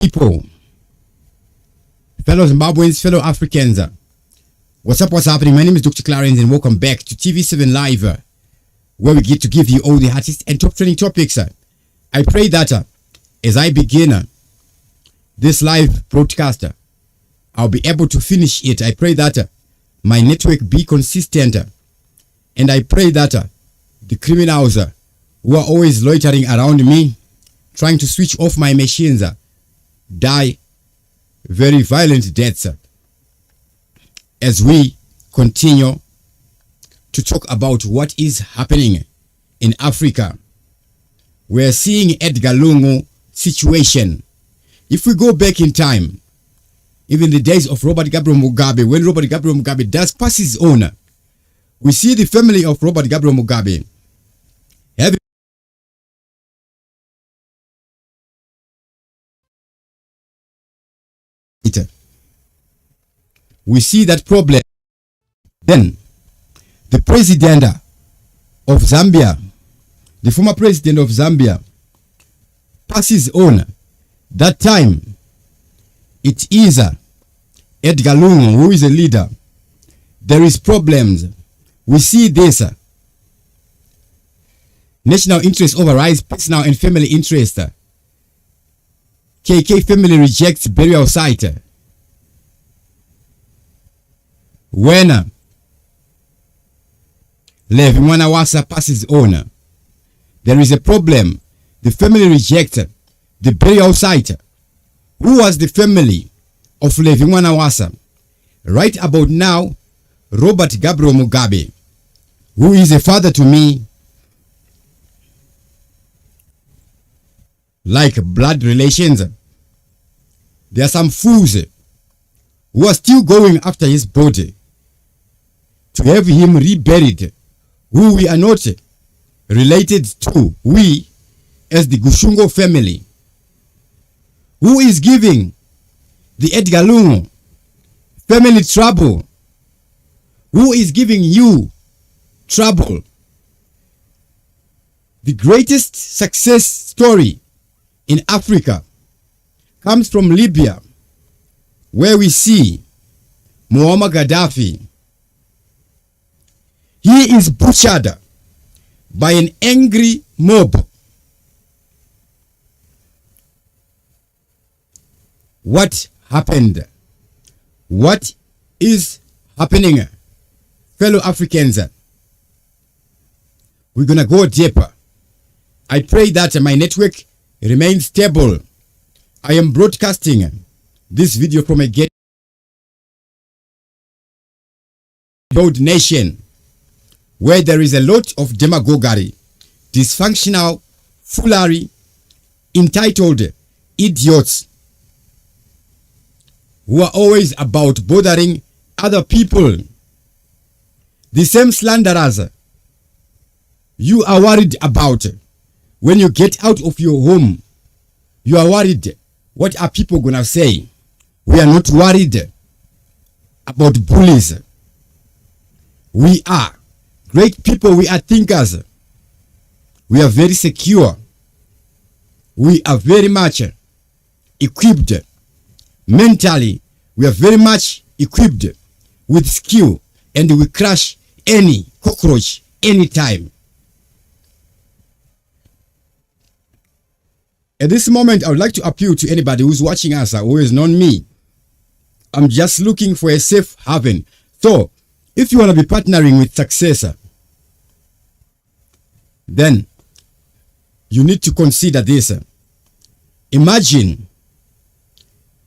People, fellow Zimbabweans, fellow Africans, what's up, what's happening? My name is Dr. Clarence and welcome back to TV7 Live, where we get to give you all the hottest and top trending topics. I pray that as I begin this live broadcast, I'll be able to finish it. I pray that my network be consistent, and I pray that the criminals who are always loitering around me, trying to switch off my machines, die very violent deaths as we continue to talk about what is happening in Africa. We're seeing Edgar Lungu situation. If we go back in time, even the days of Robert Gabriel Mugabe, when Robert Gabriel Mugabe does pass his own, we see the family of Robert Gabriel Mugabe having it. We see that problem. Then the president of Zambia, the former president of Zambia, passes on. That time it is Edgar Lungu who is a leader. There is problems. We see this. National interest overrides personal and family interest. KK family rejects burial site. When Levi Mwanawasa passes on, there is a problem. The family rejects the burial site. Who was the family of Levi Mwanawasa? Right about now, Robert Gabriel Mugabe, who is a father to me, like blood relations. There are some fools who are still going after his body to have him reburied, who we are not related to, we as the Gushungo family. Who is giving the Edgar Lungu family trouble? Who is giving you trouble? The greatest success story in Africa comes from Libya, where we see Muammar Gaddafi. He is butchered by an angry mob. What happened? What is happening, fellow Africans? We're gonna go deeper. I pray that my network remains stable. I am broadcasting this video from a ghetto nation where there is a lot of demagoguery, dysfunctional foolery, entitled idiots who are always about bothering other people. The same slanderers you are worried about when you get out of your home. You are worried, what are people gonna say? We are not worried about bullies. We are great people. We are thinkers. We are very secure. We are very much equipped mentally. We are very much equipped with skill, and we crush any cockroach anytime. At this moment, I would like to appeal to anybody who's watching us who has known me. I'm just looking for a safe haven. So, if you want to be partnering with successor, then you need to consider this. Imagine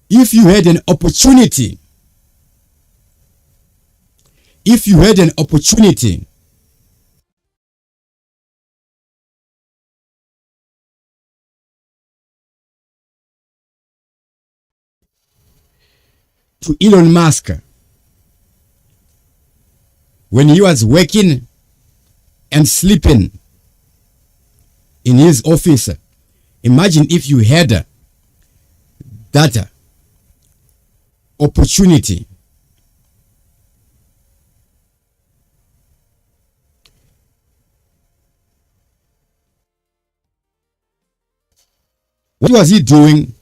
if you had an opportunity. If you had an opportunity to Elon Musk when he was working and sleeping in his office. Imagine if you had that opportunity. What was he doing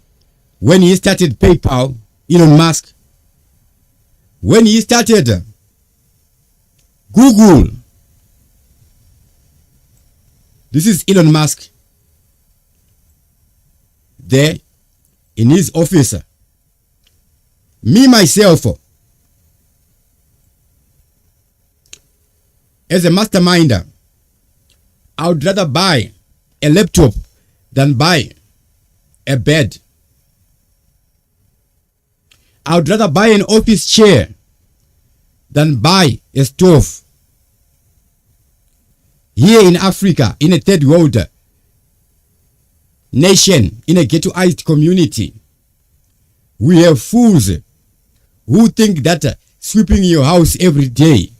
when he started PayPal, Elon Musk, when he started Google, this is Elon Musk there in his office. Me, myself, as a masterminder, I would rather buy a laptop than buy a bed. I would rather buy an office chair than buy a stove. Here in Africa, in a third world nation, in a ghettoized community, we have fools who think that sweeping your house every day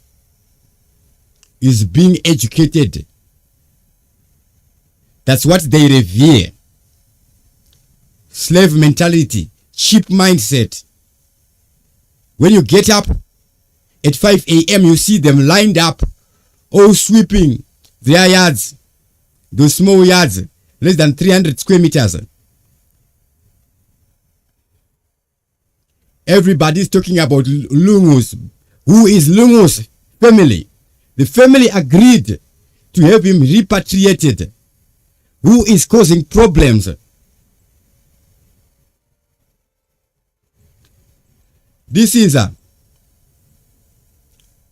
is being educated. That's what they revere. Slave mentality, cheap mindset. When you get up at 5 a.m., you see them lined up, all sweeping their yards, those small yards, less than 300 square meters. Everybody's talking about Lungu's. Who is Lungu's family? The family agreed to have him repatriated. Who is causing problems? This is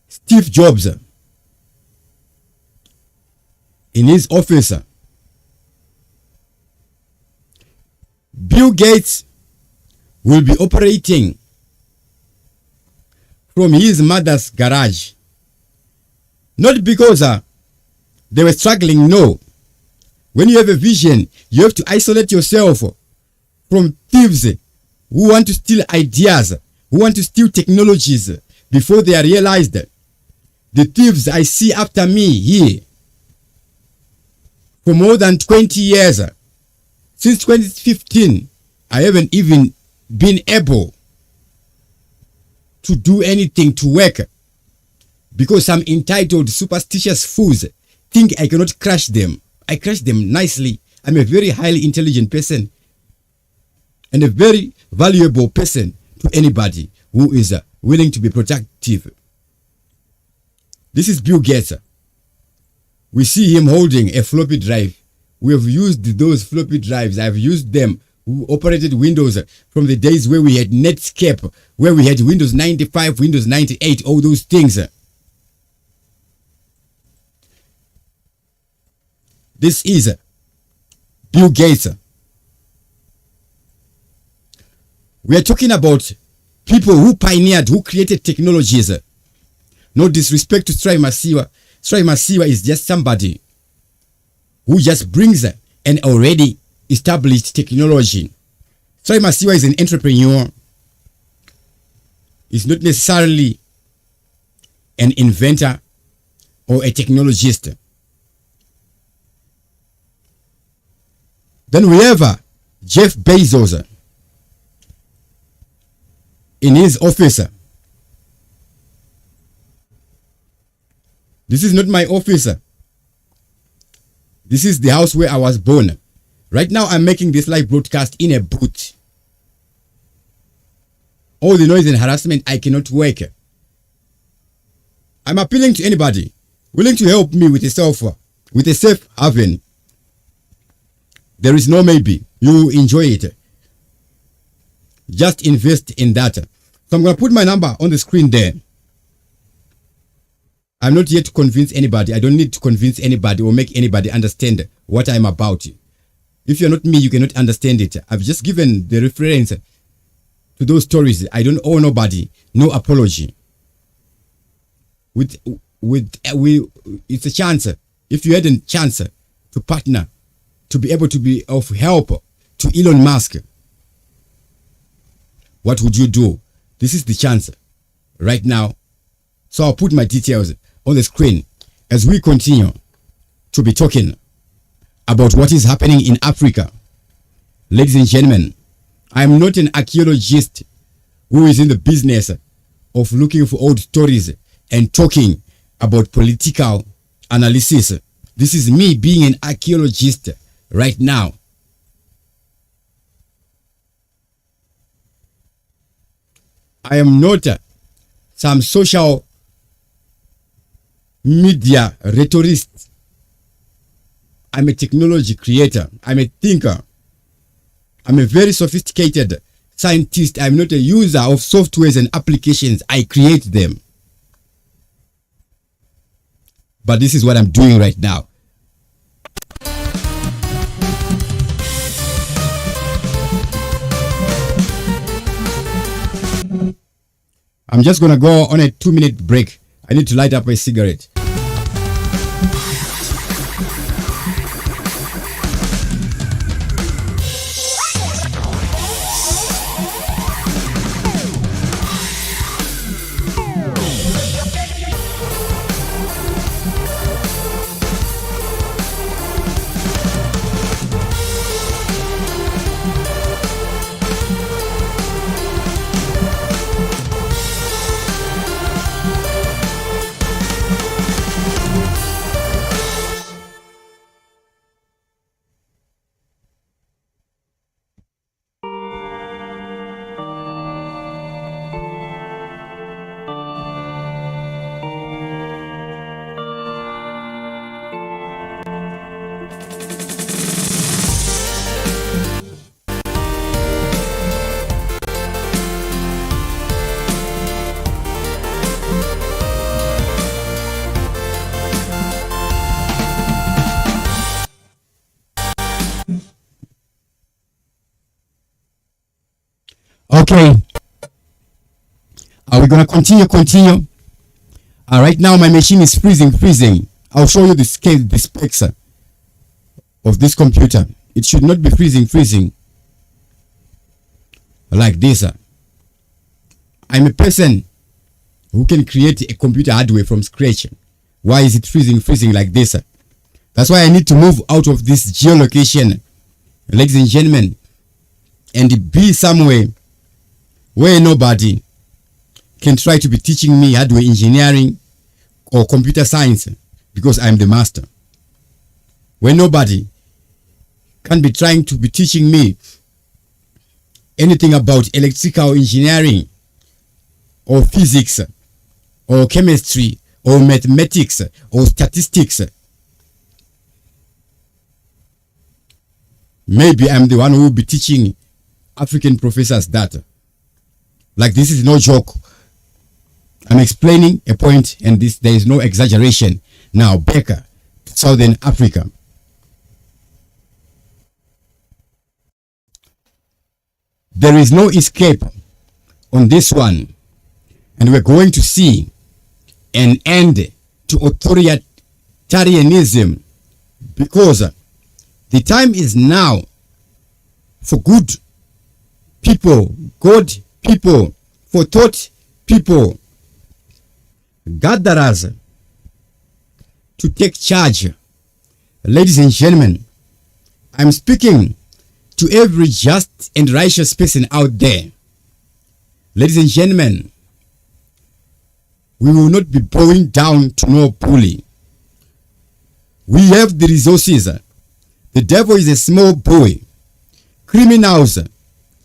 Steve Jobs in his office. Bill Gates will be operating from his mother's garage. Not because they were struggling, no. When you have a vision, you have to isolate yourself from thieves who want to steal ideas, who want to steal technologies before they are realized. The thieves I see after me here for more than 20 years. Since 2015, I haven't even been able to do anything, to work, because some entitled superstitious fools think I cannot crush them. I crush them nicely. I'm a very highly intelligent person and a very valuable person to anybody who is willing to be productive. This is Bill Gates. We see him holding a floppy drive. We have used those floppy drives. I've used them. We operated Windows from the days where we had Netscape, where we had Windows 95, Windows 98, all those things. This is Bill Gates. We are talking about people who pioneered, who created technologies. No disrespect to Strive Masiwa. Strive Masiwa is just somebody who just brings an already established technology. Strive Masiwa is an entrepreneur. He's not necessarily an inventor or a technologist. Then we have Jeff Bezos in his office. This is not my office. This is the house where I was born. Right now, I'm making this live broadcast in a booth. All the noise and harassment, I cannot work. I'm appealing to anybody willing to help me with a safe haven. There is no maybe. You enjoy it. Just invest in that. So I'm going to put my number on the screen there. I'm not here to convince anybody. I don't need to convince anybody or make anybody understand what I'm about. If you're not me, you cannot understand it. I've just given the reference to those stories. I don't owe nobody. No apology. It's a chance. If you had a chance to partner, to be able to be of help to Elon Musk, what would you do? This is the chance right now. So I'll put my details on the screen as we continue to be talking about what is happening in Africa. Ladies and gentlemen, I'm not an archaeologist who is in the business of looking for old stories and talking about political analysis. This is me being an archaeologist right now. I am not some social media rhetorist. I'm a technology creator. I'm a thinker. I'm a very sophisticated scientist. I'm not a user of softwares and applications. I create them. But this is what I'm doing right now. I'm just gonna go on a 2-minute break. I need to light up a cigarette. Okay. Are we gonna continue? Right now my machine is freezing. I'll show you the specs of this computer. It should not be freezing like this. I'm a person who can create a computer hardware from scratch. Why is it freezing like this? That's why I need to move out of this geolocation, ladies and gentlemen, and be somewhere where nobody can try to be teaching me hardware engineering or computer science, because I'm the master. Where nobody can be trying to be teaching me anything about electrical engineering or physics or chemistry or mathematics or statistics. Maybe I'm the one who will be teaching African professors that. Like, this is no joke. I'm explaining a point, and there is no exaggeration. Now back to Southern Africa. There is no escape on this one, and we're going to see an end to authoritarianism, because the time is now for good people, God people, for thought people, gatherers, to take charge. Ladies and gentlemen, I'm speaking to every just and righteous person out there. Ladies and gentlemen, we will not be bowing down to no bully. We have the resources. The devil is a small boy. Criminals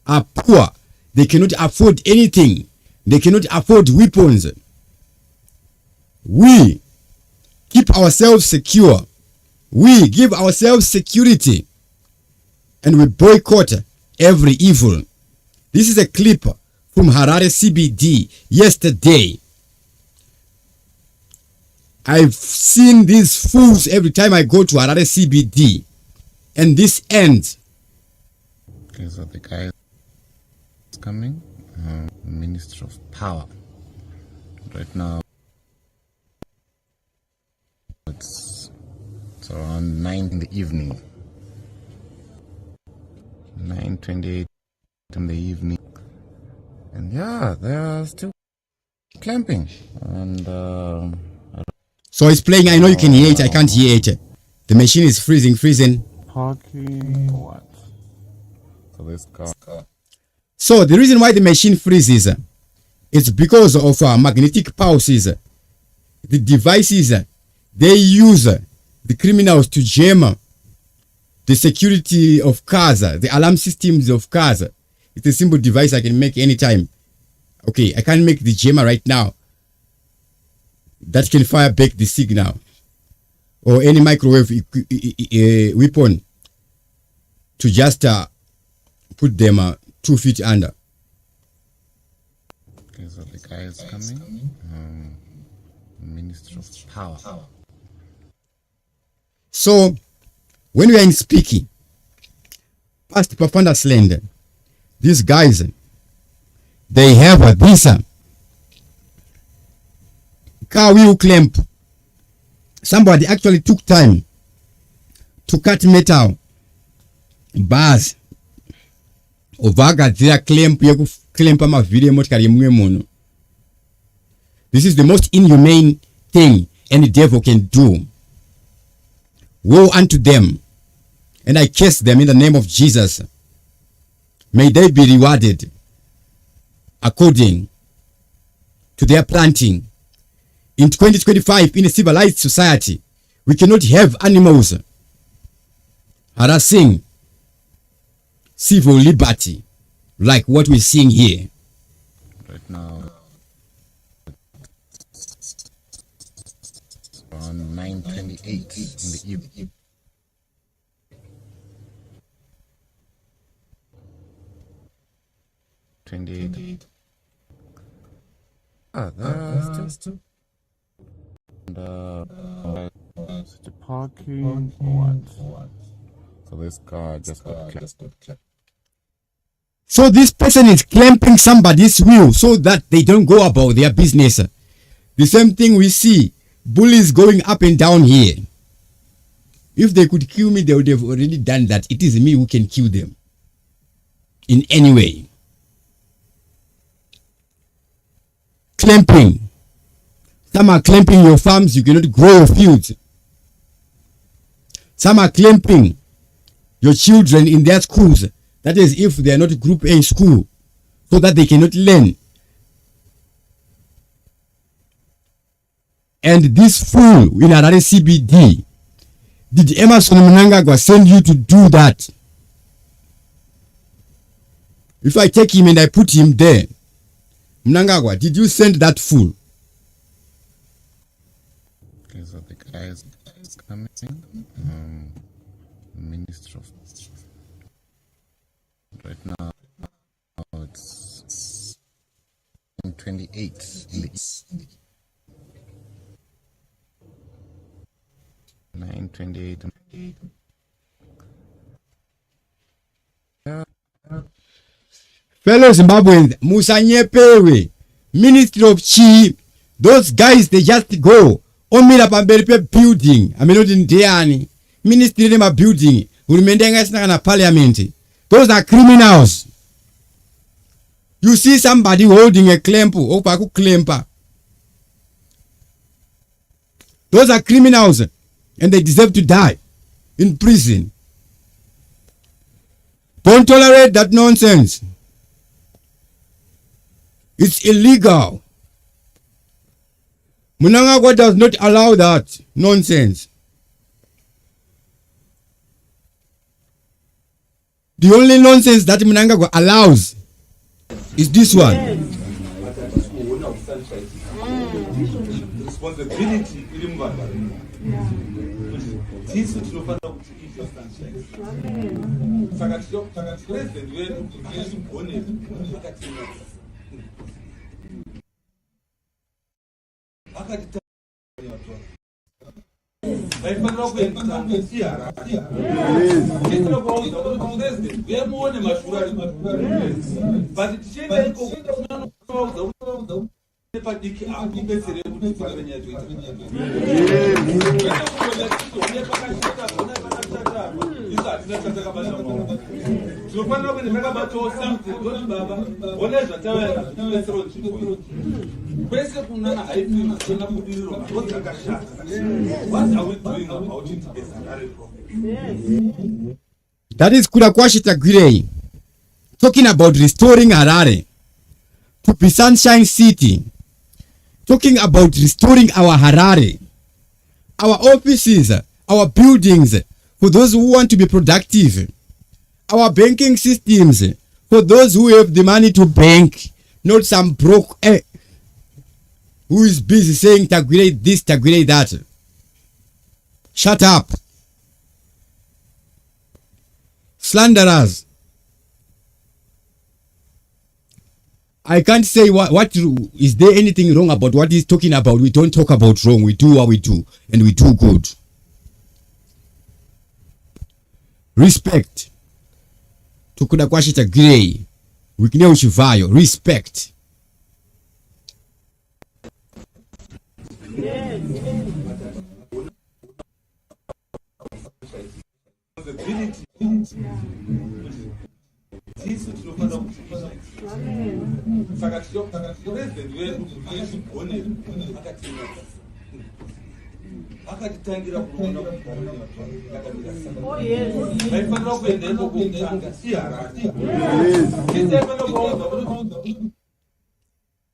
are poor. They cannot afford anything. They cannot afford weapons. We keep ourselves secure. We give ourselves security. And we boycott every evil. This is a clip from Harare CBD yesterday. I've seen these fools every time I go to Harare CBD. And this ends. Okay, so the guy is coming. Minister of Power. Right now, it's around 9 in the evening. 9:28 in the evening. And yeah, they're still clamping. And so it's playing. I know you can hear it. I can't hear it. The machine is freezing. Parking what? So this car. So the reason why the machine freezes is because of magnetic pulses. The devices they use, the criminals, to jam the security of cars, the alarm systems of cars. It's a simple device I can make anytime Okay, I can't make the jammer right now that can fire back the signal or any microwave weapon to just put them 2 feet under. Okay, so the guy is coming. Minister of Power. So, when we are in speaking, past Papanda's land, these guys, they have this car wheel clamp. Somebody actually took time to cut metal bars ovagadzira clamp yekuklempa mavhiri emotikari yemumwe munhu. This is the most inhumane thing any devil can do. Woe unto them, and I curse them in the name of Jesus. May they be rewarded according to their planting. In 2025, in a civilized society, we cannot have animals harassing civil liberty like what we're seeing here. Right now, around 9:28 in the evening. City parking or what? So this car just got clapped. So this person is clamping somebody's wheel so that they don't go about their business. The same thing we see, bullies going up and down here. If they could kill me, they would have already done that. It is me who can kill them in any way. Clamping. Some are clamping your farms, you cannot grow your fields. Some are clamping your children in their schools. That is if they are not group A school, so that they cannot learn. And this fool in Harare CBD, did Emerson Mnangagwa send you to do that? If I take him and I put him there, Mnangagwa, did you send that fool? Okay, so the guy is coming. Minister of right now, it's 28 in the 9:28. Fellow Zimbabweans, musanyepewe. Ministry of Chi, those guys, they just go omira pamberi building. I mean, not in Diani. Ministry in a building. Ulimendenga parliament. Those are criminals. You see somebody holding a clamp, opaku clamper. Those are criminals, and they deserve to die in prison. Don't tolerate that nonsense. It's illegal. Mnangagwa does not allow that nonsense. The only nonsense that Mnangagwa allows is this one. Responsibility. That is Kurakwashita Gurei talking about restoring Harare to be Sunshine City, talking about restoring our Harare, our offices, our buildings for those who want to be productive, our banking systems for those who have the money to bank, not some broke who is busy saying Tagwire this, Tagwire that. Shut up. Slanderers. I can't say what is there anything wrong about what he's talking about. We don't talk about wrong. We do what we do, and we do good. Respect. Tukuda kwashita grey. Wikine uchivayo. Respect.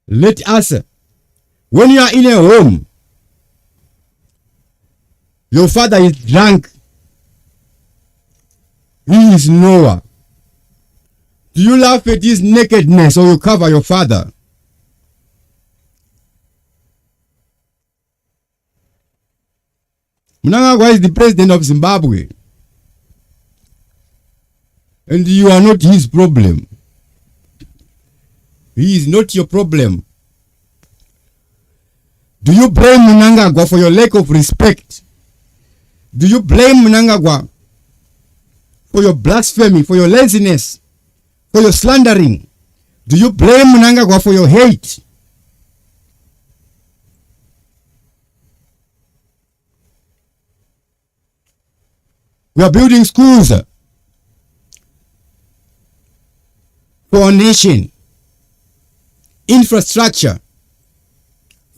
Let us, when you are in a home, your father is drunk, he is nowhere. Do you laugh at his nakedness or you cover your father? Mnangagwa is the president of Zimbabwe. And you are not his problem. He is not your problem. Do you blame Mnangagwa for your lack of respect? Do you blame Mnangagwa for your blasphemy, for your laziness, for your slandering? Do you blame Mnangagwa for your hate? We are building schools for our nation, infrastructure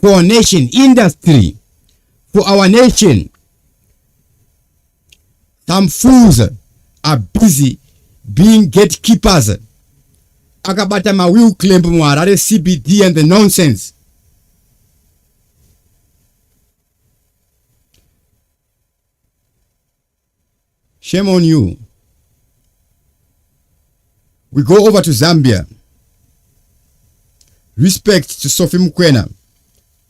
for our nation, industry for our nation. Some fools are busy being gatekeepers. Akabata ma will claim Harare CBD and the nonsense. Shame on you. We go over to Zambia. Respect to Sophie Mukwena,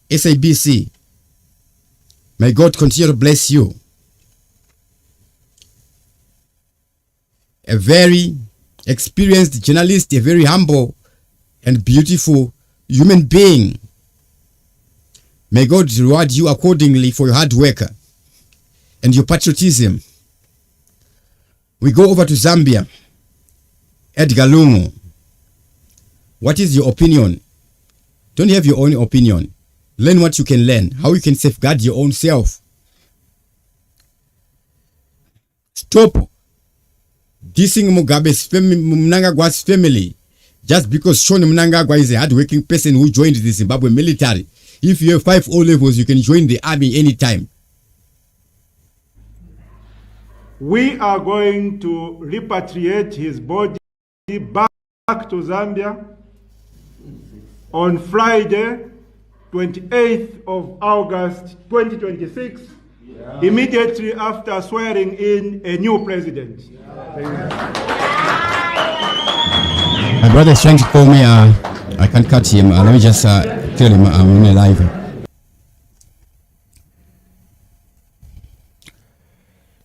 SADC. May God continue to bless you. A very experienced journalist, a very humble and beautiful human being. May God reward you accordingly for your hard work and your patriotism. We go over to Zambia. Edgar Lungu. What is your opinion? Don't have your own opinion. Learn what you can learn. How you can safeguard your own self. Stop dissing Mugabe's Mnangagwa's family just because Sean Mnangagwa is a hardworking person who joined the Zimbabwe military. If you have 5 O-levels, you can join the army anytime. We are going to repatriate his body back to Zambia on Friday, 28th of August 2026, immediately after swearing in a new president. My brother is trying to call me. I can't cut him. Let me just tell him I'm in a live.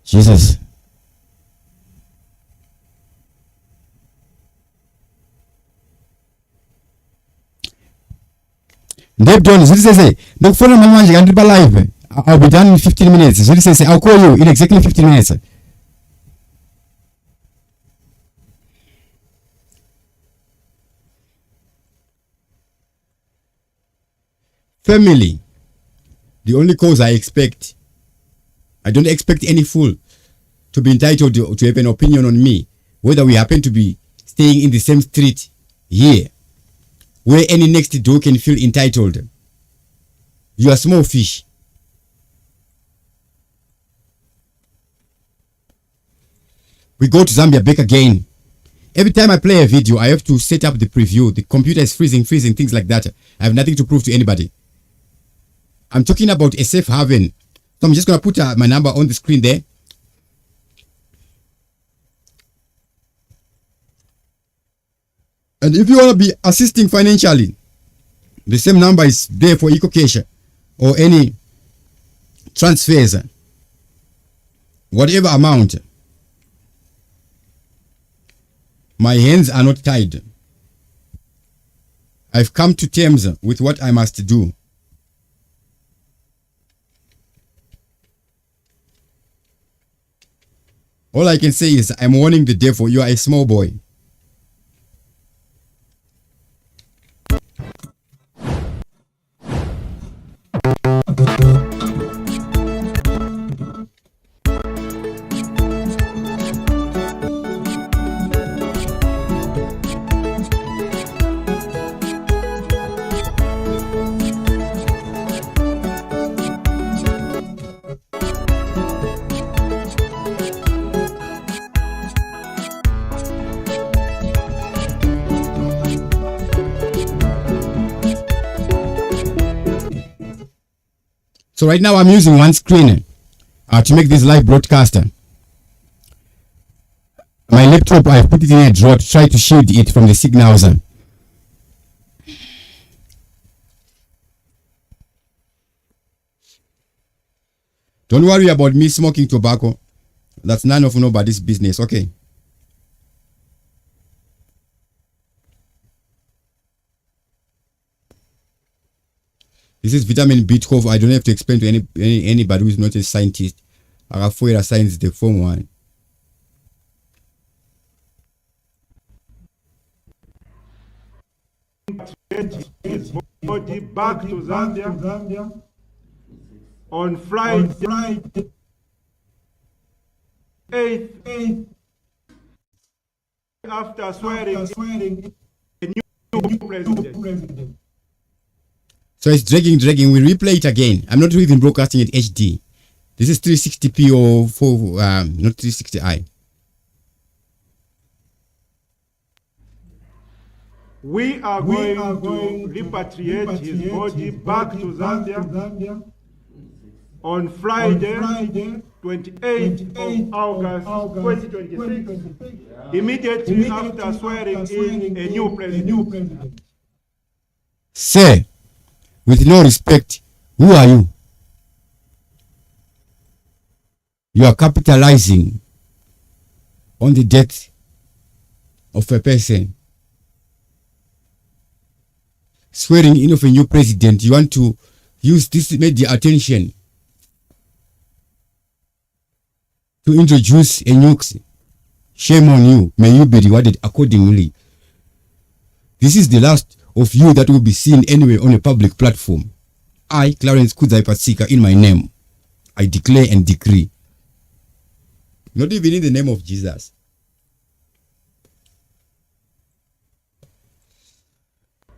Jesus. Dave John, say, look for my man, you can live. I'll be done in 15 minutes. Say, I'll call you in exactly 15 minutes. Family. The only cause I expect. I don't expect any fool to be entitled to have an opinion on me, whether we happen to be staying in the same street here, where any next door can feel entitled. You are small fish. We go to Zambia back again. Every time I play a video, I have to set up the preview. The computer is freezing, things like that. I have nothing to prove to anybody. I'm talking about a safe haven. So I'm just going to put my number on the screen there. And if you want to be assisting financially, the same number is there for EcoCash or any transfers, whatever amount. My hands are not tied. I've come to terms with what I must do. All I can say is I'm warning the devil, you are a small boy. So right now I'm using one screen to make this live broadcast. My laptop, I put it in a drawer to try to shield it from the signals. Don't worry about me smoking tobacco. That's none of nobody's business, okay? This is vitamin B12. I don't have to explain to anybody who is not a scientist. Agafuera science the form one. His body back to Zambia on Friday 8th after swearing a new president. So it's dragging. We replay it again. I'm not even broadcasting it HD. This is 360p or not 360i. We are going to repatriate his body back to Zambia on Friday 28th of August 2026, immediately after swearing in a new president. Sir, with no respect, who are you? You are capitalizing on the death of a person. Swearing in of a new president, you want to use this media attention to introduce a new. Shame on you. May you be rewarded accordingly. This is the last of you that will be seen anywhere on a public platform. I, Clarence Kudzai Patsika, in my name, I declare and decree. Not even in the name of Jesus.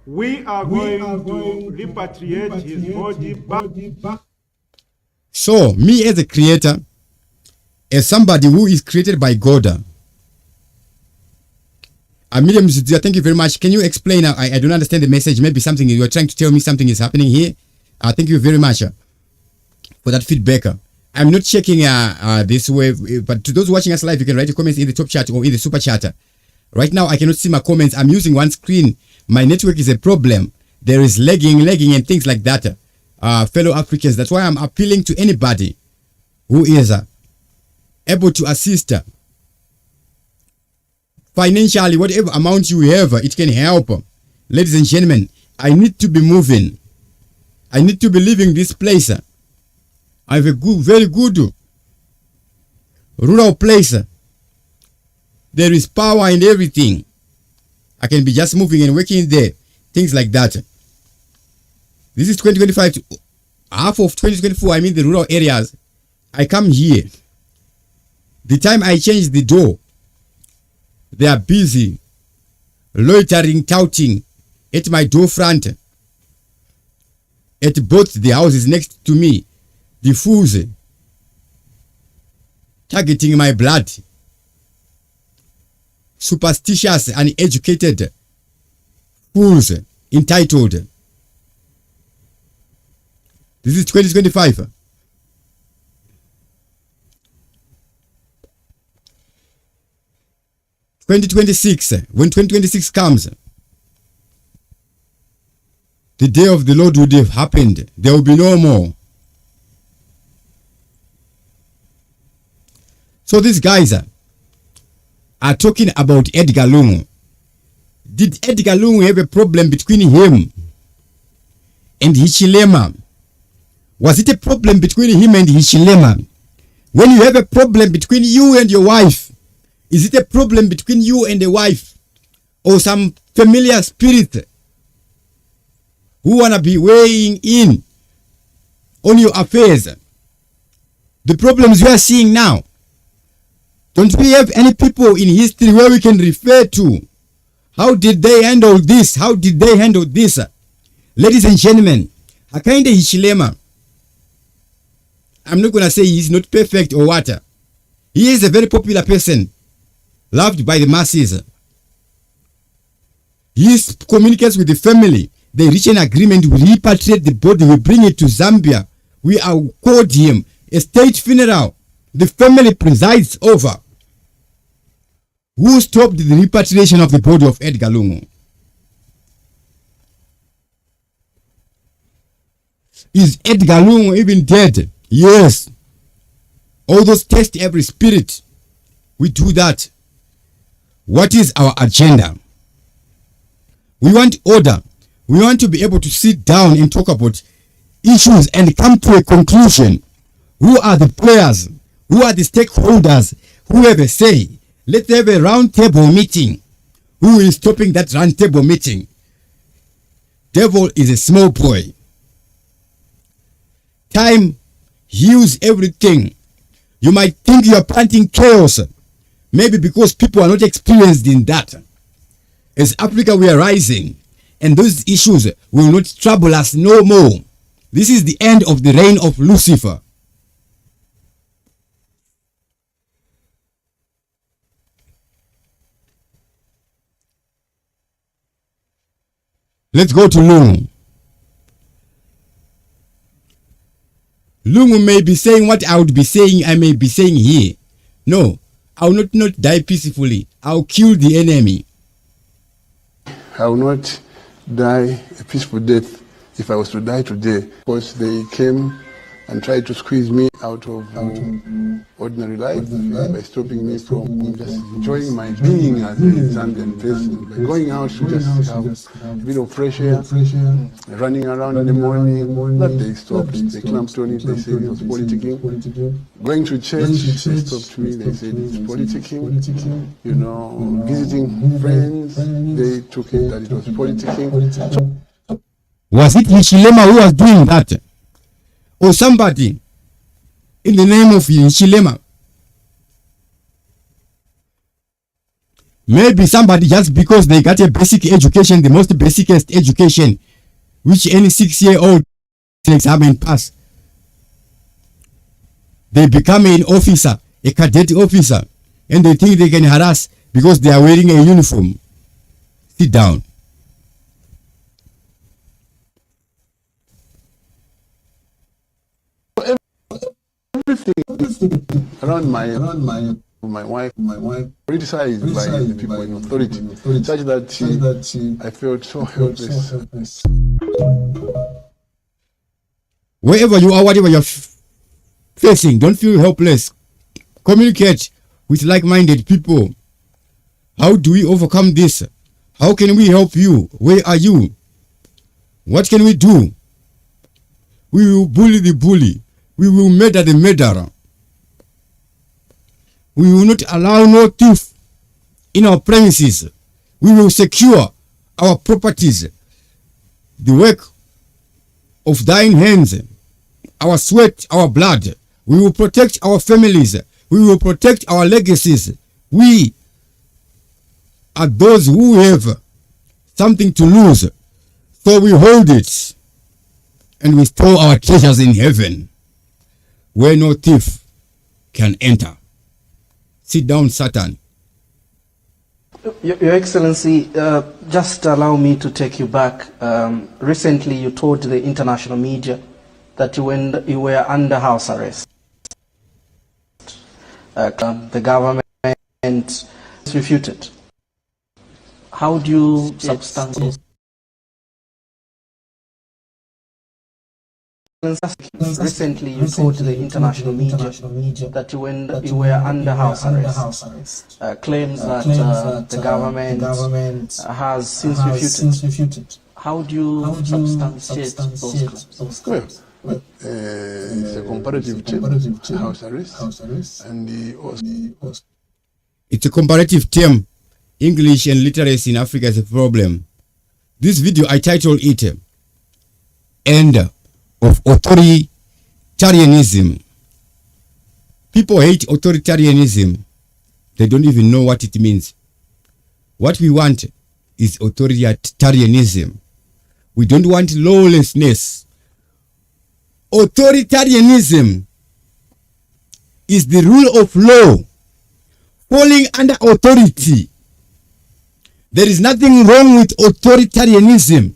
We are going to repatriate his body back. So, me as a creator, as somebody who is created by God, Miriam Zudia, thank you very much. Can you explain? I don't understand the message. Maybe something you are trying to tell me something is happening here. Thank you very much for that feedback. I'm not checking this way, but to those watching us live, you can write your comments in the top chat or in the super chat. Right now, I cannot see my comments. I'm using one screen. My network is a problem. There is lagging and things like that. Fellow Africans, that's why I'm appealing to anybody who is able to assist financially, whatever amount you have, it can help. Ladies and gentlemen, I need to be moving. I need to be leaving this place. I have a very good rural place. There is power in everything. I can be just moving and working there. Things like that. This is 2025. Half of 2024, I'm in the rural areas. I come here. The time I change the door, they are busy loitering, touting at my door front, at both the houses next to me, the fools targeting my blood, superstitious and educated fools, entitled. This is 2025. When 2026 comes, the day of the Lord would have happened. There will be no more. So these guys are talking about Edgar Lungu. Did Edgar Lungu have a problem between him and Hichilema? Was it a problem between him and Hichilema? When you have a problem between you and your wife, is it a problem between you and the wife? Or some familiar spirit who want to be weighing in on your affairs? The problems we are seeing now, don't we have any people in history where we can refer to? How did they handle this? How did they handle this? Ladies and gentlemen, Hakainde Hichilema, I'm not going to say he's not perfect or what. He is a very popular person, loved by the masses. He communicates with the family. They reach an agreement, we repatriate the body, we bring it to Zambia. We accord him a state funeral. The family presides over. Who stopped the repatriation of the body of Edgar Lungu? Is Edgar Lungu even dead? Yes. All those test every spirit. We do that. What is our agenda? We want order. We want to be able to sit down and talk about issues and come to a conclusion. Who are the players? Who are the stakeholders who have a say? Let's have a round table meeting. Who is stopping that round table meeting? Devil is a small boy. Time heals everything. You might think you are planting chaos, maybe because people are not experienced in that. As Africa, we are rising, and those issues will not trouble us no more. This is the end of the reign of Lucifer. Let's go to Lungu. Lungu may be saying what I would be saying, I may be saying here. No, I will not die peacefully. I will kill the enemy. I will not die a peaceful death if I was to die today, because they came and tried to squeeze me out of ordinary life by stopping me from just enjoying my being as a Zambian person, by going out to just have a bit of fresh air, running around in the morning. That they stopped. They clamped on it. They said it was politicking. Going to church, they stopped me. They said it's politicking. You know, visiting friends, they took it that it was politicking. Was it Hichilema who was doing that? Or somebody in the name of Hichilema? Maybe somebody just because they got a basic education, the most basicest education, which any 6-year-old exam and pass. They become an officer, a cadet officer, and they think they can harass because they are wearing a uniform. Sit down. Everything around my wife criticized by the people in authority, such that I felt so helpless. Wherever you are, whatever you're facing, don't feel helpless. Communicate with like-minded people. How do we overcome this? How can we help you? Where are you? What can we do? We will bully the bully. We will murder the murderer. We will not allow no thief in our premises. We will secure our properties, the work of thine hands, our sweat, our blood. We will protect our families. We will protect our legacies. We are those who have something to lose. So we hold it and we store our treasures in heaven, where no thief can enter. Sit down, Satan. Your Excellency, just allow me to take you back. Recently, you told the international media that you were under house arrest. The government refuted. How do you substantiate Recently, you told the international media that you were under house arrest. Claims that the government has since refuted. How do you substantiate those claims? Well, it's a comparative term, house arrest, and it's a comparative term. English and literacy in Africa is a problem. This video I titled it End of Authoritarianism. People hate authoritarianism. They don't even know what it means. What we want is authoritarianism. We don't want lawlessness. Authoritarianism is the rule of law falling under authority. There is nothing wrong with authoritarianism.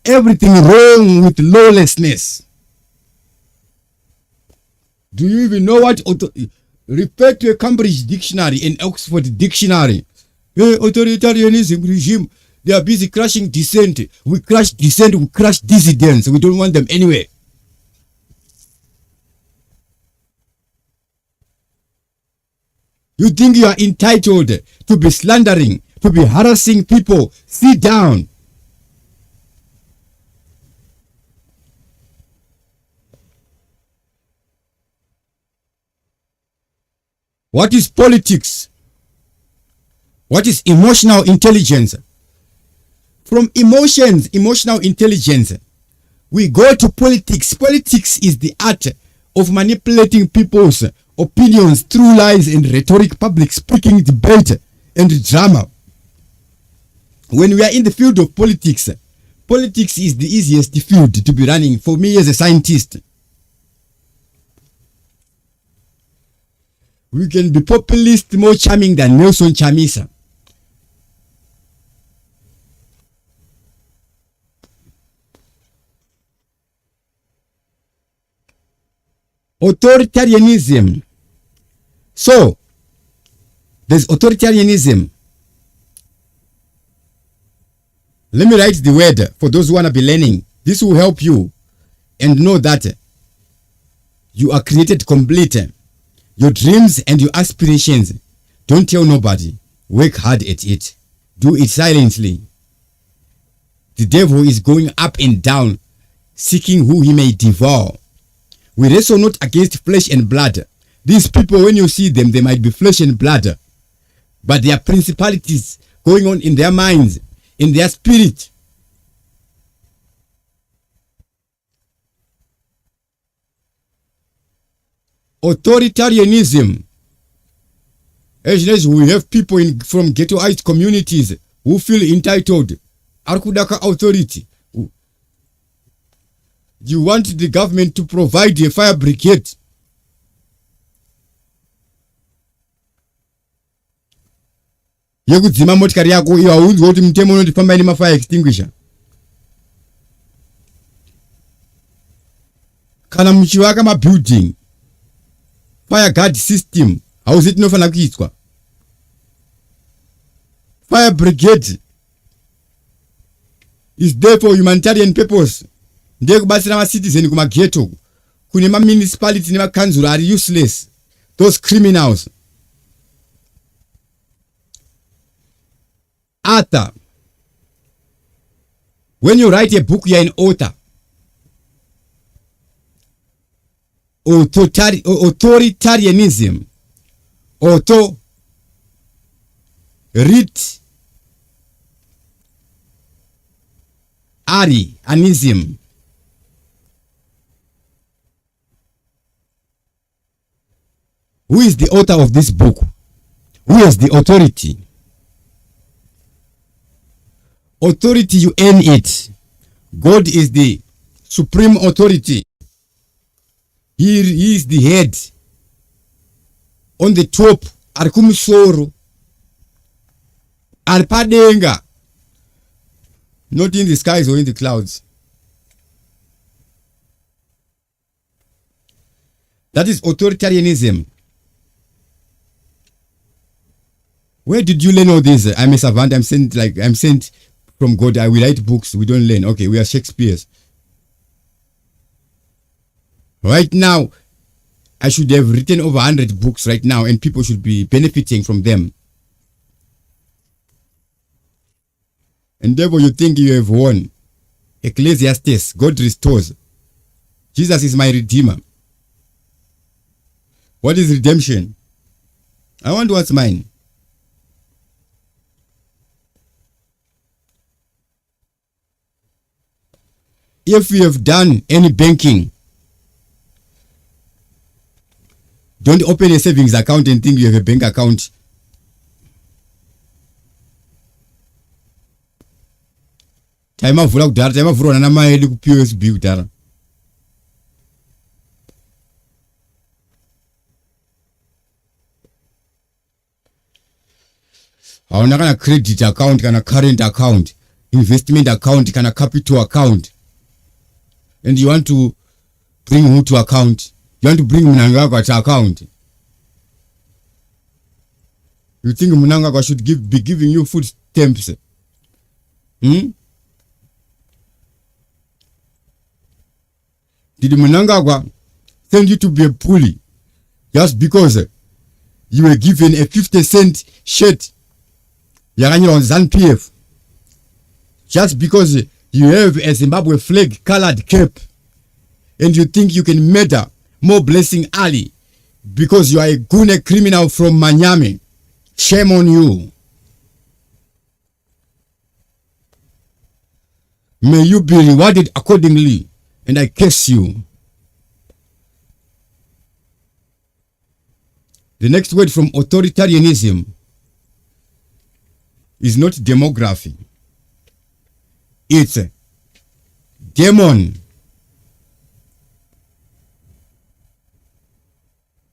Everything wrong with lawlessness. Do you even know what refer to a Cambridge dictionary, an Oxford dictionary? Authoritarianism regime, they are busy crushing dissent. We crush dissent, we crush dissidents. We don't want them anyway. You think you are entitled to be slandering, to be harassing people? Sit down. What is politics? What is emotional intelligence? From emotions, emotional intelligence, we go to politics. Politics is the art of manipulating people's opinions through lies and rhetoric, public speaking, debate, and drama. When we are in the field of politics, politics is the easiest field to be running for me as a scientist. We can be populist, more charming than Nelson Chamisa. Authoritarianism. So, there's authoritarianism. Let me write the word for those who want to be learning. This will help you and know that you are created complete. Your dreams and your aspirations, don't tell nobody. Work hard at it. Do it silently. The devil is going up and down, seeking who he may devour. We wrestle not against flesh and blood. These people, when you see them, they might be flesh and blood, but there are principalities going on in their minds, in their spirit. Authoritarianism. As we have people from ghettoized communities who feel entitled. Arkudaka authority. You want the government to provide a fire brigade. Yekudzima motikari yako iyo haunzwi kuti mtemo unotifamba ine fire extinguisher. Kana muchivaka mabuilding, fire guard system hauzi tinofana kuitwa. Fire brigade is there for humanitarian purpose. Ndeye kubatsira ma citizen kuma ghetto. Kune ma municipality ne makanzura are useless. Those criminals. Author. When you write a book, you are an author. Authoritarianism. Anism. Who is the author of this book? Who is the authority? Authority, you earn it. God is the supreme authority. He is the head. On the top, Arkumusoro, Arpadenga. Not in the skies or in the clouds. That is authoritarianism. Where did you learn all this? I'm a savant. I'm sent from God. I will write books. We don't learn. Okay, we are Shakespeare's. Right now, I should have written over 100 books right now and people should be benefiting from them. And therefore you think you have won. Ecclesiastes, God restores. Jesus is my redeemer. What is redemption? I want what's mine. If you have done any banking, don't open a savings account and think you have a bank account. Taimavhura kudhara, taimavhura namai edu kuPOSB kudhara. Hauna kana credit account, kana current account, investment account, kana capital account. And you want to bring who to account? You want to bring Mnangagwa to account? You think Mnangagwa should be giving you food stamps? Did Mnangagwa send you to be a bully just because you were given a 50-cent shirt? You're on Zanu PF. Just because you have a Zimbabwe flag colored cap and you think you can murder more Blessing Ali because you are a gune criminal from Miami. Shame on you. May you be rewarded accordingly, and I curse you. The next word from authoritarianism is not demography. It's demon.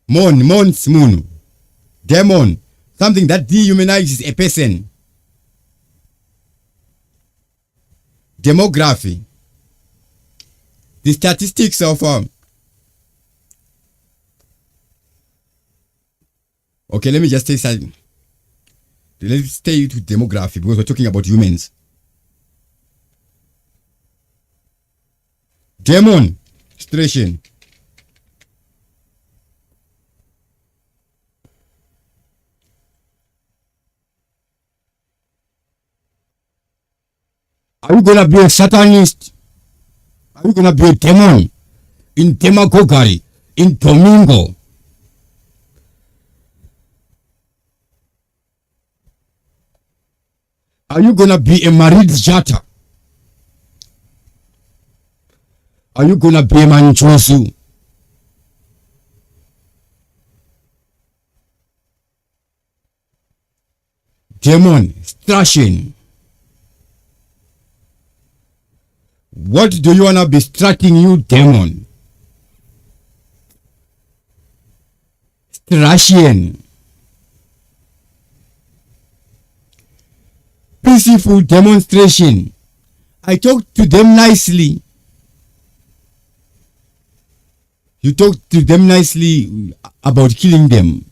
Moon. Demon. Something that dehumanizes a person. Demography. The statistics of okay, let me just say something. Let's stay with demography because we're talking about humans. Demonstration. Are you gonna be a Satanist? Are you gonna be a demon? In demagoguery, in Domingo? Are you gonna be a married jata? Are you gonna be a manchosu? Demonstration. What do you wanna be striking, you demon? Russian. Peaceful demonstration. I talked to them nicely. You talked to them nicely about killing them.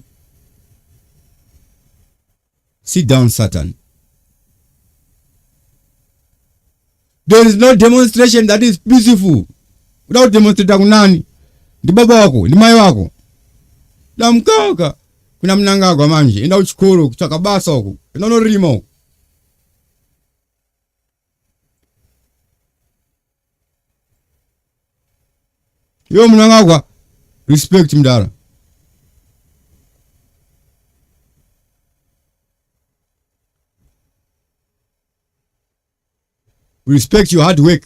Sit down, Satan. There is no demonstration that is peaceful without demonstrating kunani. Ndi baba wako, ndi mai wako. La mkaka. Kuna Mnangagwa manje, enda uchikoro kuchaka basa wako. Enda no rimo. Yo Mnangagwa, respect mdara. Respect your hard work.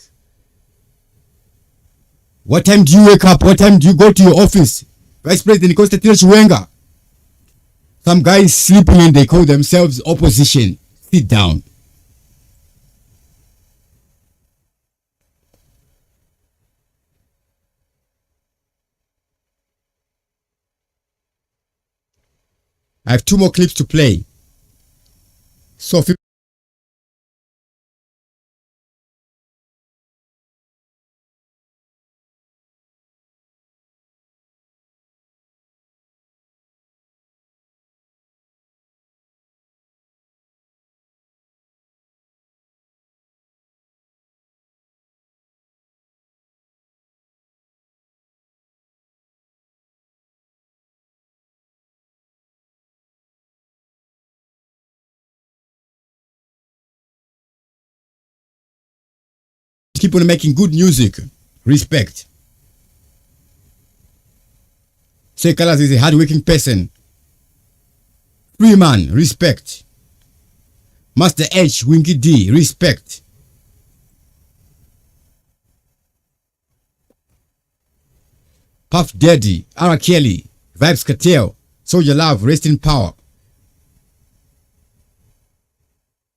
What time do you wake up? What time do you go to your office? Vice President Constantine Chiwenga. Some guys sleeping and they call themselves opposition. Sit down. I have 2 more clips to play. So keep on making good music. Respect. Sekalas is a hard-working person. Free man, respect. Master H, Winky D, respect. Puff Daddy, R. Kelly, Vibes Cartel, Soldier Love, rest in power.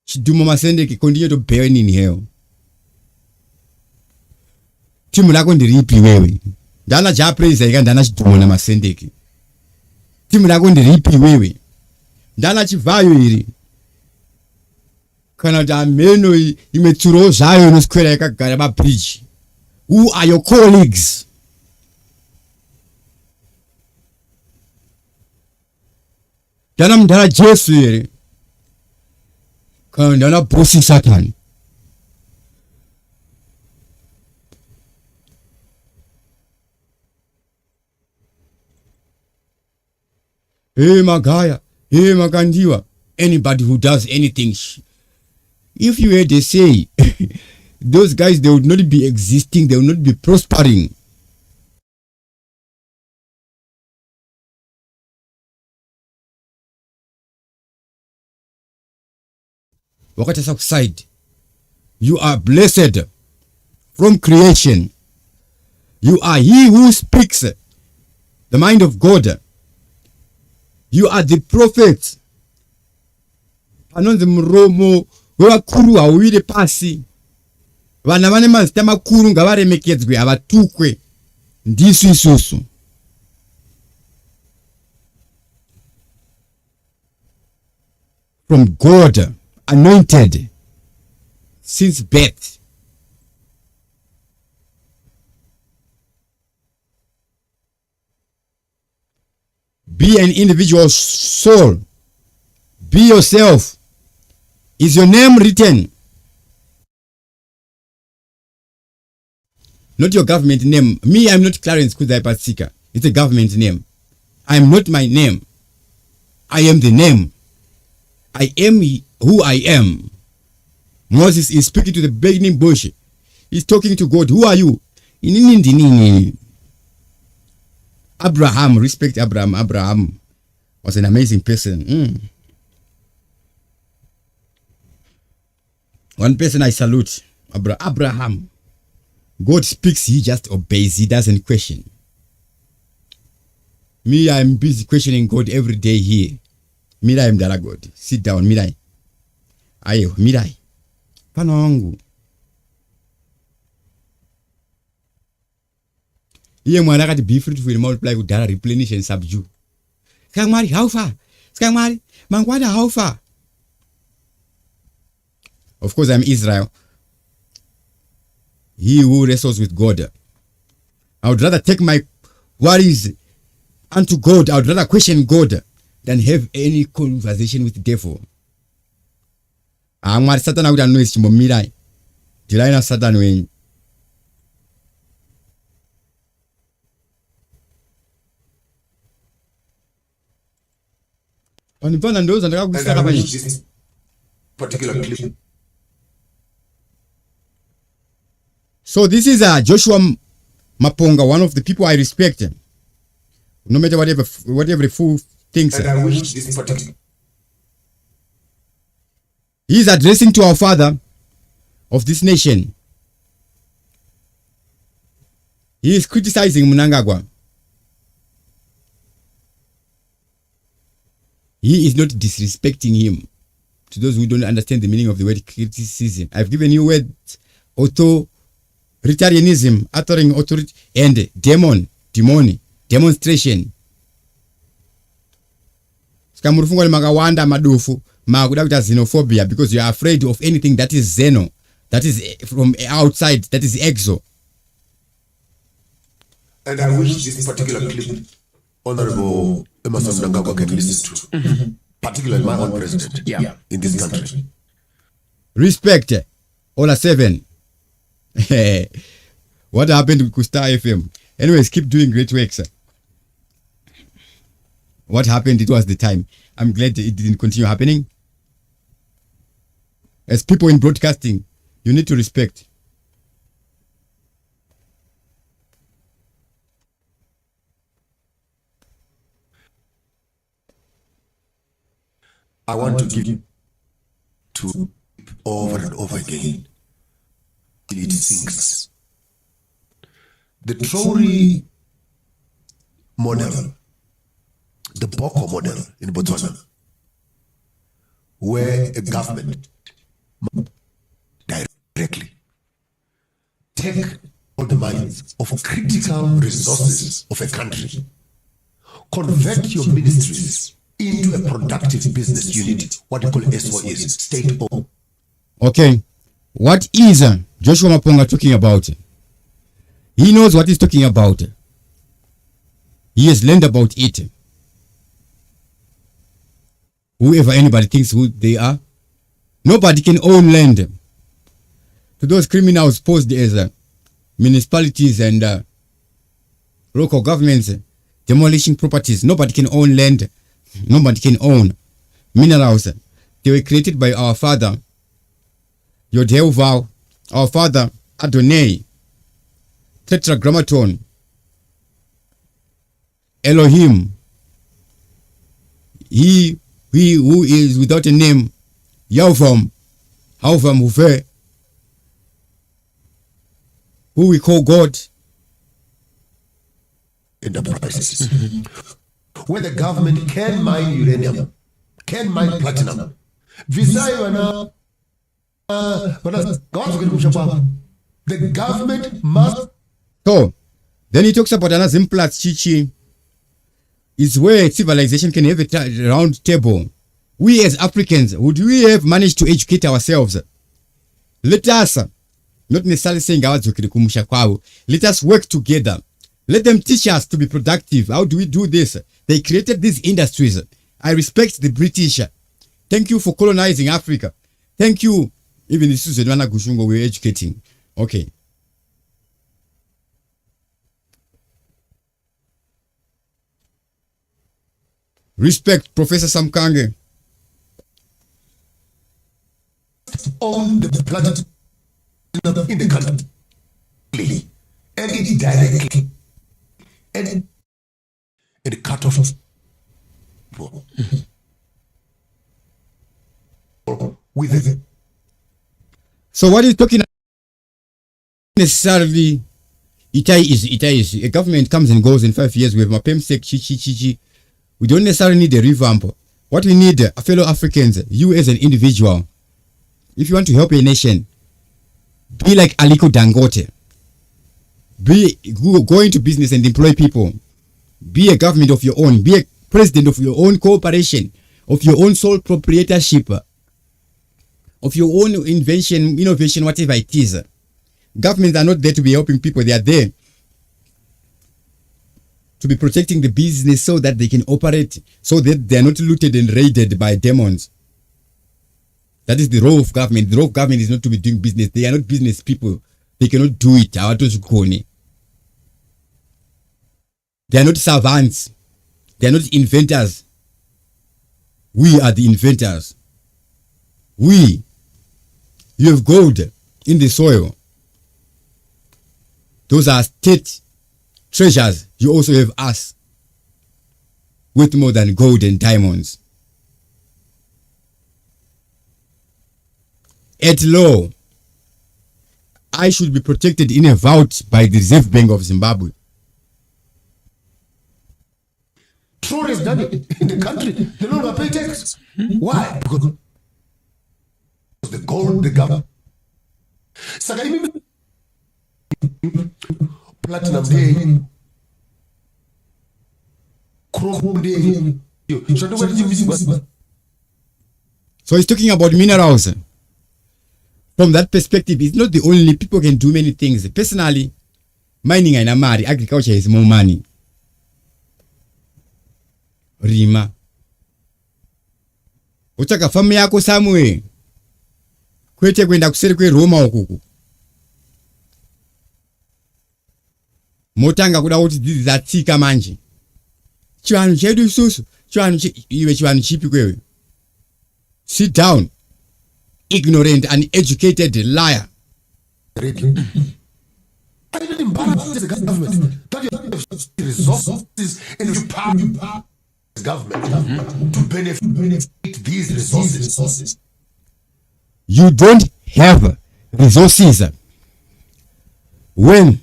Chidumo Masendeki, continue to burn in hell. Timu lako ndiripi wewe? Ndana japraise ika ndana chidumo na Masendeki. Timu lako ndiripi wewe? Ndana chivayo iri. Kana da meno imeturo zayo noskwera yakagara ba bridge. Who are your colleagues? Ndana mdala Jesu iri. Kana ndana bosi Satan. Hey Magaya, hey Magandiwa, anybody who does anything, if you heard they say, those guys, they would not be existing, they would not be prospering. Wakati outside, you are blessed from creation. You are he who speaks the mind of God. You are the prophet. Anonze mromo wevakuru hauire pasi. Vana vane mazita makuru ngavaremekedzwe havatukwe. Ndisu isusu. From God, anointed since birth. Be an individual soul. Be yourself. Is your name written? Not your government name. Me, I'm not Clarence Kuzai-Patsika. It's a government name. I am not my name. I am the name. I am who I am. Moses is speaking to the burning bush. He's talking to God. Who are you? Abraham, respect Abraham. Abraham was an amazing person. One person I salute, Abraham. God speaks, he just obeys, he doesn't question. Me, I'm busy questioning God every day here. Mirai mdala God. Sit down, Mirai. Ayo, Mirai. Pano wangu. Iye mwana kati be fruitful and multiply kudala replenish and subdue. Skangmari, how far? Skangmari, mangwada, how far? Of course, I'm Israel. He who wrestles with God. I would rather take my worries unto God. I would rather question God than have any conversation with the devil. Amwari Satan would know it's Mirai. Dilina Satan when. This particular clip. So this is Joshua Maponga, one of the people I respect. No matter whatever the fool thinks. And I wish this particular. He is addressing to our father of this nation. He is criticizing Mnangagwa. He is not disrespecting him. To those who don't understand the meaning of the word criticism, I've given you words authoritarianism, uttering authority, and demonstration. Skamurufungwa ni magawanda madufu makuda kuta xenophobia because you are afraid of anything that is xeno, that is from outside, that is exo. And I wish this particular clip Honorable Emerson Mnangagwa can listen to, particularly my own president in this country. Respect, Ola 7. What happened with Kustar FM? Anyways, keep doing great work, sir. What happened? It was the time. I'm glad it didn't continue happening. As people in broadcasting, you need to respect. I want to give you to over and over again till it sinks. The Traore model, the Boko model in Botswana, where a government directly take all the mines of critical resources of a country, convert your ministries into a productive business unit, what you call SOEs, state-owned. Okay, what is Joshua Maponga talking about? He knows what he's talking about. He has learned about it. Whoever anybody thinks who they are, nobody can own land. To those criminals posed as municipalities and local governments demolishing properties, nobody can own land. Nobody can own minerals. They were created by our father, Yodheuval, our father, Adonai, Tetragrammaton, Elohim. He who is without a name, Yahvam, Hufe, who we call God. Enterprises. Where the government can mine uranium, can mine platinum. The government must. So, then he talks about another Zimplatz Chichi. Is where civilization can have a round table. We as Africans, would we have managed to educate ourselves? Let us, not necessarily saying let us work together. Let them teach us to be productive. How do we do this? They created these industries. I respect the British. Thank you for colonizing Africa. Thank you. Even the Suzanana Gushungo we're educating. Okay. Respect Professor Samkange. On the planet in the country. And it directly. And it cut off with it. So what is talking necessarily it is a government comes and goes in 5 years with Mapemsek Chichi. We don't necessarily need a revamp. What we need, fellow Africans, you as an individual, if you want to help a nation, be like Aliko Dangote. Go into business and employ people. Be a government of your own. Be a president of your own corporation, of your own sole proprietorship, of your own invention, innovation, whatever it is. Governments are not there to be helping people. They are there to be protecting the business so that they can operate, so that they are not looted and raided by demons. That is the role of government. The role of government is not to be doing business. They are not business people. They cannot do it. They are not savants. They are not inventors. We are the inventors. You have gold in the soil. Those are state treasures. You also have us with more than gold and diamonds. At law, I should be protected in a vault by the Reserve Bank of Zimbabwe. Traore has done it in the country. They don't pay tax. Why? Because the gold, the government. Platinum day. Chrome day. So he's talking about minerals. From that perspective, it's not the only people can do many things. Personally, mining and amari, agriculture is more money. Rima. Uchaka famu yako samwe. Kwete kwenda kuseri kwe Roma ukuku. Motanga kuda kuti dzizi zatsika manje. Chiwanhu chedu isusu. Iwe chiwanhu chipi kwewe. Sit down. Ignorant and educated liar. I didn't embarrass the government that you have resources and you power government to benefit these resources. You don't have resources when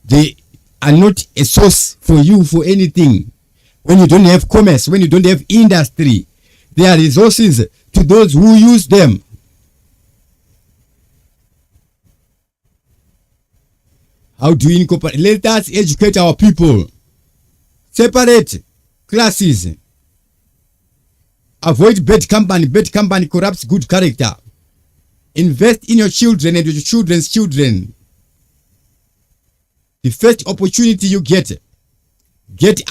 they are not a source for you for anything. When you don't have commerce, when you don't have industry, they are resources to those who use them. How do we incorporate? Let us educate our people. Separate classes. Avoid bad company. Bad company corrupts good character. Invest in your children and your children's children. The first opportunity you get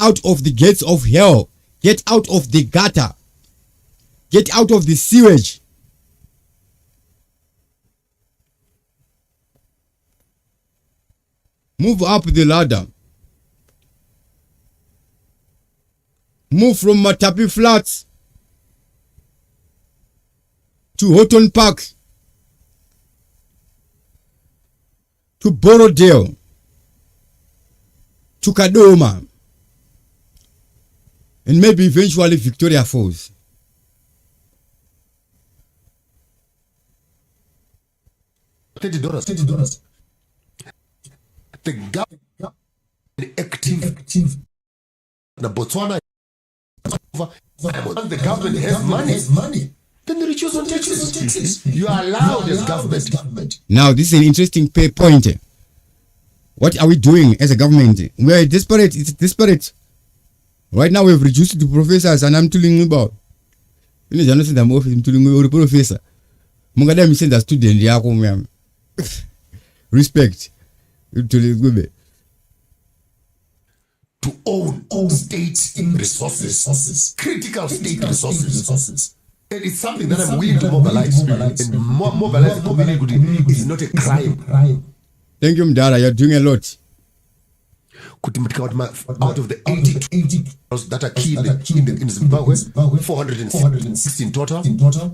out of the gates of hell. Get out of the gutter. Get out of the sewage. Move up the ladder. Move from Matapi Flats to Houghton Park to Borodale to Kadoma and maybe eventually Victoria Falls. $30. The government active. The Botswana, the government has money. Then they reduce on taxes. You are allowed as government. Now, this is an interesting point. What are we doing as a government? We are desperate. It's desperate. Right now, we've reduced the professors, and I'm telling you about. You know, I'm telling you, professor. Mungadam send a student. Respect. To own state resources, critical state resources. And it's something that I'm willing to mobilize. And mobilize the community is not a crime. Thank you, Mdara. You're doing a lot. Out of the 80 that are killed in Zimbabwe, 406 in total,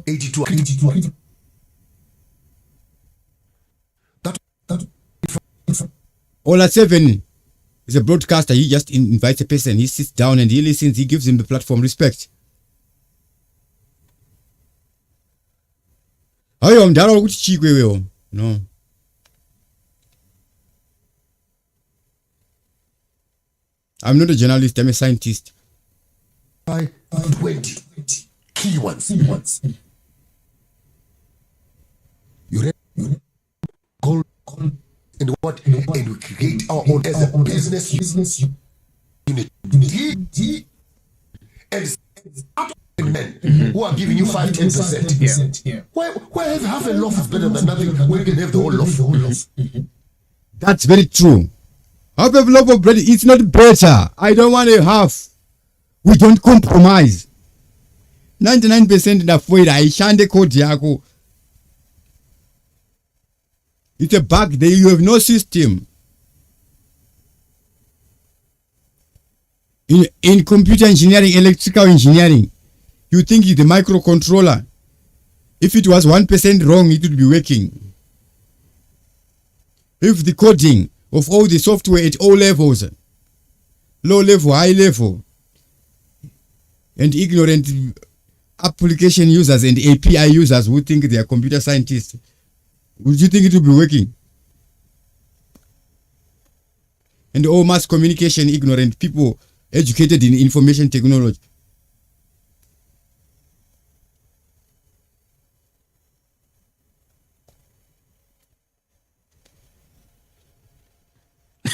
82 are All at 7 is a broadcaster. He just invites a person. He sits down and he listens. He gives him the platform. Respect. No. I'm not a journalist. I'm a scientist. 20 key ones. You ready? Goal. And what? And we create our own as a business unit. And men who are giving you 5-10%. Why have half a loaf is better than nothing when you can have the whole loaf? That's very true. Half a loaf of bread, it's not better. I don't want a half. We don't compromise. 99% avoid Aishande code yako. It's a bug there. You have no system. In computer engineering, electrical engineering, you think it's the microcontroller. If it was 1% wrong, it would be working. If the coding of all the software at all levels, low level, high level, and ignorant application users and API users who think they are computer scientists, would you think it will be working? And all mass communication ignorant people educated in information technology.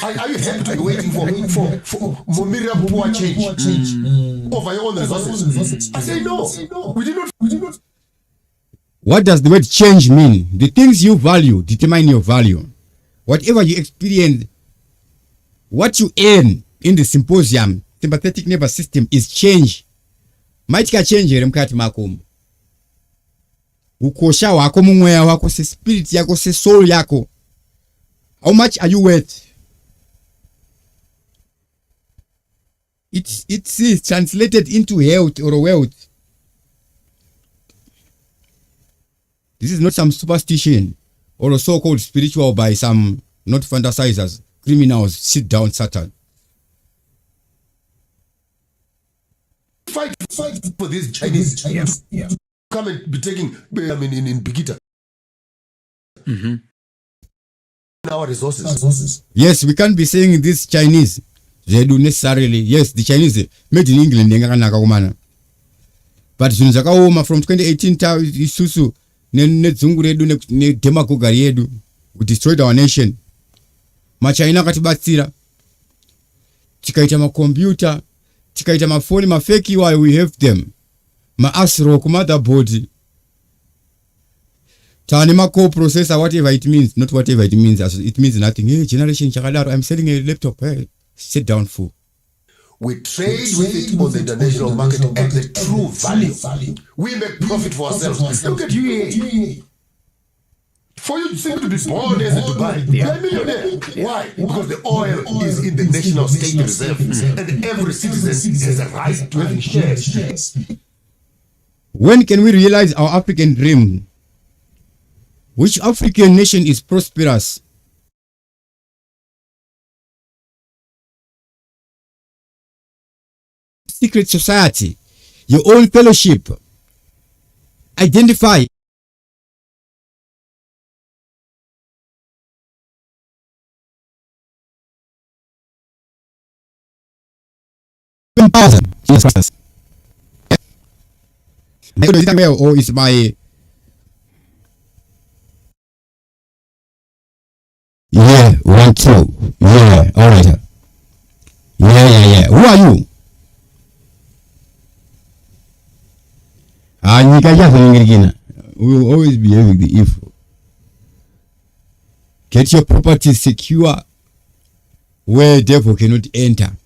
Are you happy to be waiting for Momira poor change over your own resources? I say no. We did not. What does the word change mean? The things you value determine your value. Whatever you experience, what you earn in the symposium, sympathetic nervous system is change. Maitika change mkati makomo. Ukosha wako, mumwea wako, se spirit yako, se soul yako. How much are you worth? It's translated into health or wealth. This is not some superstition or a so-called spiritual by some not fantasizers, criminals, sit down Satan. fight for these Chinese to come and be taking, in Bikita. Our resources. Yes, we can't be saying this Chinese. They do necessarily. Yes, the Chinese made in England. But from 2018 to isusu ne dzungu redu ne demagoguery yedu, we destroyed our nation. Machina katibatsira. Tikaita ma computer, tikaita ma phone, ma fake while we have them. Ma asro ku motherboard. Tanima co-processor, whatever it means, not whatever it means. It means nothing. Hey, generation chakadaro, I'm selling a laptop. Hey, sit down, fool. We trade with it on the international market at the true value. We make profit for ourselves. Look at you here. For you to be born as a Dubai, you're a millionaire. Why? Because the oil is in the national state reserve, and every citizen has a right to having shares. When can we realize our African dream? Which African nation is prosperous? Secret society, your own fellowship. Identify. Jesus. Or is my yeah, 1, 2. Yeah, all right. Yeah. Who are you? We will always behave with the evil. Get your property secure where devil cannot enter.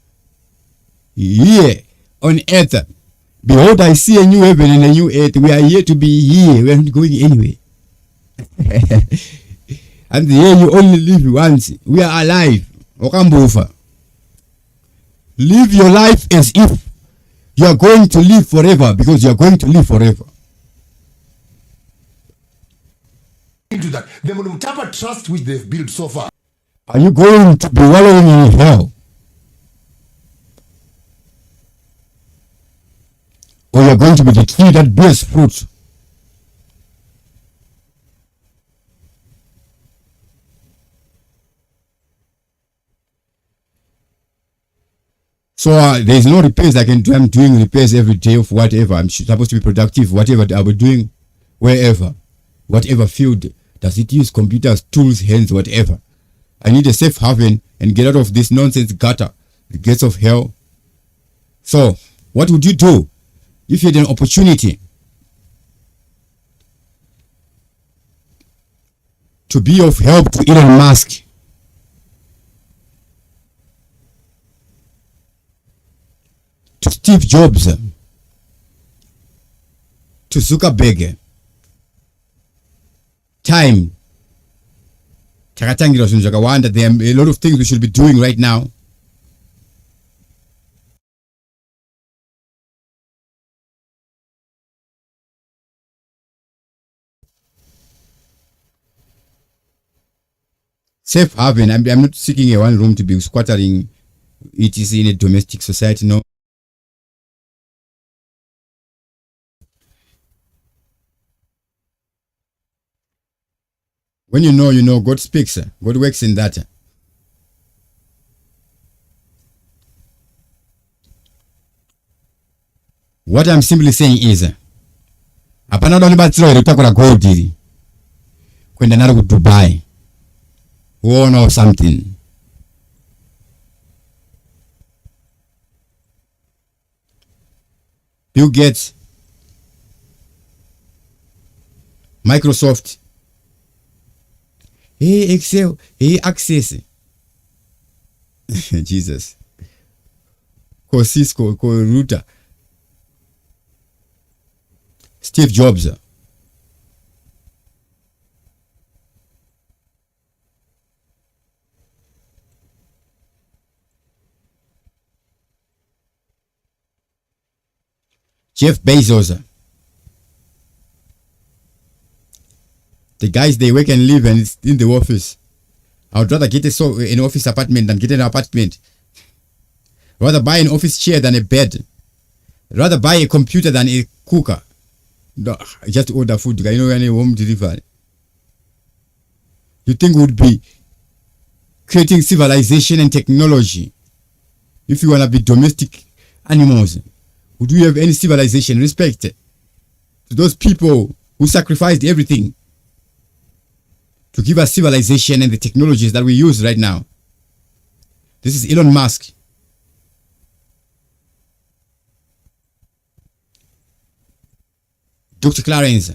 Here on earth, behold, I see a new heaven and a new earth. We are here to be here. We are not going anywhere. And here you only live once. We are alive. Okambofa. Live your life as if you are going to live forever, because you are going to live forever. Into that, the Munumtapa trust which they've built so far. Are you going to be wallowing in hell? Or you are going to be the tree that bears fruit? So there is no repairs I can do. I'm doing repairs every day of whatever. I'm supposed to be productive, whatever I will doing, wherever, whatever field. Does it use computers, tools, hands, whatever? I need a safe haven and get out of this nonsense gutter, the gates of hell. So what would you do if you had an opportunity to be of help to Elon Musk? To Steve Jobs, to Zuckerberg? Time. There are a lot of things we should be doing right now. Safe haven. I'm not seeking a one room to be squattering. It is in a domestic society, no. When you know, God speaks. God works in that. What I'm simply saying is, hapana ndo nibatsiro itakura gold ili kwenda nalo ku Dubai. Or something. Bill Gates, Microsoft, hey Excel, hey Access. Jesus. Ko Cisco, ko Router. Steve Jobs. Jeff Bezos. The guys, they work and live and it's in the office. I would rather get an office apartment than get an apartment. Rather buy an office chair than a bed. rather buy a computer than a cooker. No, just order food. You know, any home delivery. You think would be creating civilization and technology if you want to be domestic animals? Would we have any civilization? Respect to those people who sacrificed everything to give us civilization and the technologies that we use right now. This is Elon Musk. Dr. Clarence,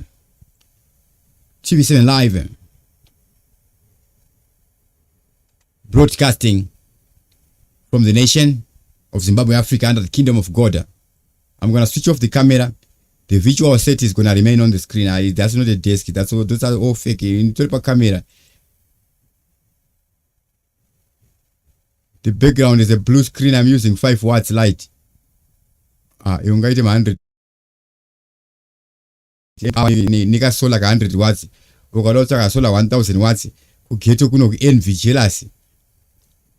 TV7 Live, broadcasting from the nation of Zimbabwe, Africa, under the kingdom of God. I'm going to switch off the camera. The visual set is going to remain on the screen. That's not a desk. That's all. Those are all fake. You need to put a camera. The background is a blue screen. I'm using 5 watts light. You get 100. Nika solar 100 watts. Ukalota solar 1000 watts. Kugeto kuno envy jealousy.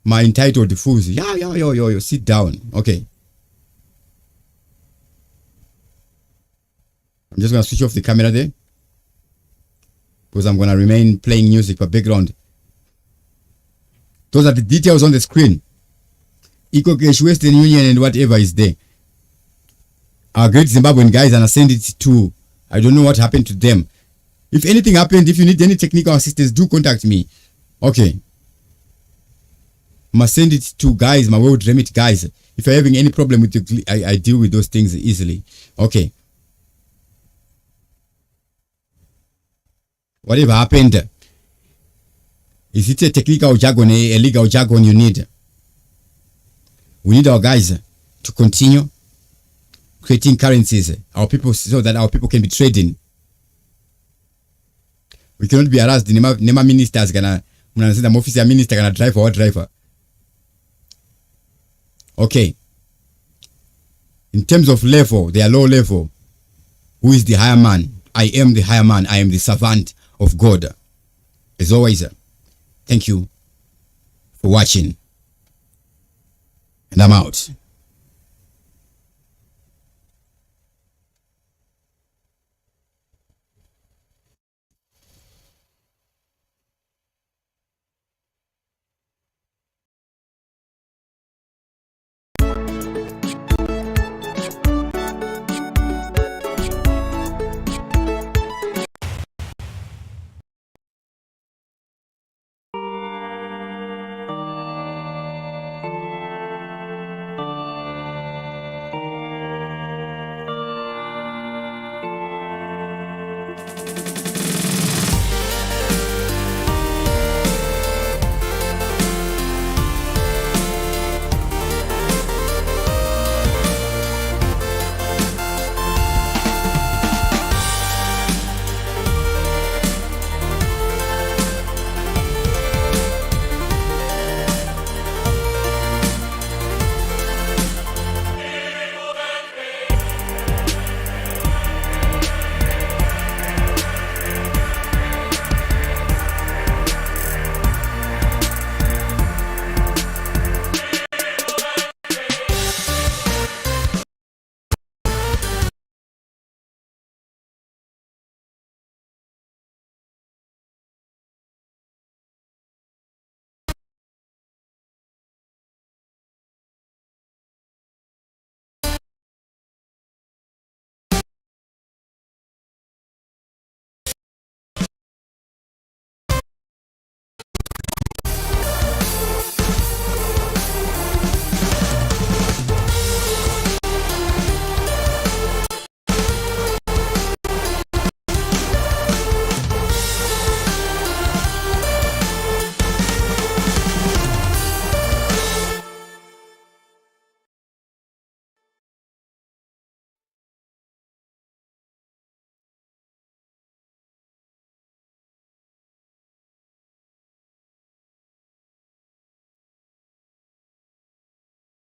My entitled fools. Yo. Sit down. Okay. I'm just going to switch off the camera there because I'm going to remain playing music for background. Those are the details on the screen. EcoCash, Western Union, and whatever is there. Our great Zimbabwean guys, and I send it to, I don't know what happened to them. If anything happened, if you need any technical assistance, do contact me. Okay. Must send it to guys, my world remit guys. If you're having any problem with the, I deal with those things easily. Okay. Whatever happened, is it a technical jargon, a legal jargon you need? We need our guys to continue creating currencies, our people, so that our people can be trading. We cannot be harassed. Nema ministers gonna, the officer minister gonna drive our driver. Okay. In terms of level, they are low level. Who is the higher man? I am the higher man. I am the servant of God. As always, thank you for watching, and I'm out.